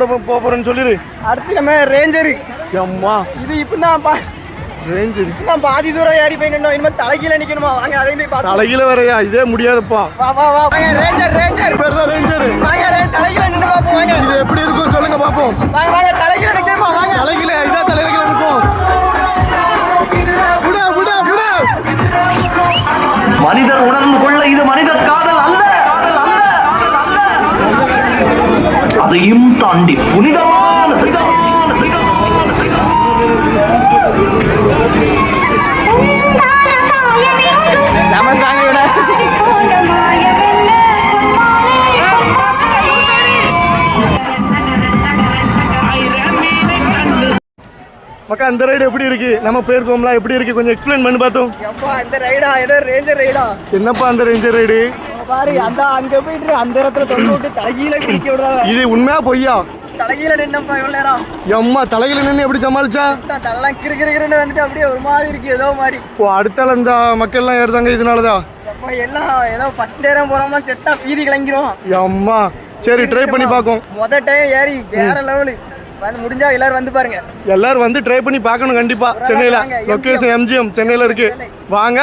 போறேன்னு சொல்லிரு. அடுத்து நம்ம ரேஞ்சர். அம்மா இது இப்பதான் ரேஞ்சர் நான் பாதி தூரம் ஏறி போய் நின்னோம். இனிமே தலைகீழ நிக்கணுமா? வாங்க அதையும் போய் பார்த்து. தலைகீழ வரையா? இதே முடியாதுப்பா. வா வா வா வாங்க ரேஞ்சர் பேர் தான் ரேஞ்சர். வாங்க தலைகீழ நின்னு பாப்போம். வாங்க இது எப்படி இருக்கும் சொல்லுங்க பாப்போம். வாங்க வாங்க தலைகீழ நிக்கணுமா? வாங்க தலைகீழ இதான் தலைகீழ இருக்கும். புடா புடா புடா. மனிதர் உணர்ந்து கொள்ள இது மனித காதல் அல்ல, அதையும் தாண்டி புனிதமானது. மக்கா அந்த ரைடு எப்படி இருக்கு? நம்ம போயிருக்கோம்ல, எப்படி இருக்கு கொஞ்சம் எக்ஸ்பிளைன் பண்ணி பார்த்தோம். எப்பா அந்த ரைடா? ஏதோ ரேஞ்சர் ரைடா? என்னப்பா அந்த ரேஞ்சர் ரைடு? பாரு அந்த அங்க போயிட்டு அந்த இடத்துல தொங்க விட்டு தலைகீழ பிடிக்க விடுறாங்க. இது உண்மையா பொய்யா? தலைகீழ நின்னப்பா இவ்வளவு நேரம். அம்மா தலைகீழ நின்று எப்படி சமாளிச்சா? தலலாம் கிறுகிறுன்னு வந்துட்டு அப்படியே ஒரு மாதிரி இருக்கு ஏதோ மாதிரி. ஓ அடுத்தால இந்த மக்கள் எல்லாம் ஏறுதாங்க இதனாலதான். அப்பா எல்லாம் ஏதோ ஃபர்ஸ்ட் நேரம் போறோம்னா செத்தா பீதி கிளங்கிரும். அம்மா சரி ட்ரை பண்ணி பார்ப்போம். முத டைம் ஏறி வேற லெவலு. வந்து முடிஞ்சா எல்லாரும் வந்து பாருங்க. எல்லாரும் வந்து ட்ரை பண்ணி பார்க்கணும் கண்டிப்பா. சென்னையில லொகேஷன் எம்ஜிஎம் சென்னையில இருக்கு. வாங்க.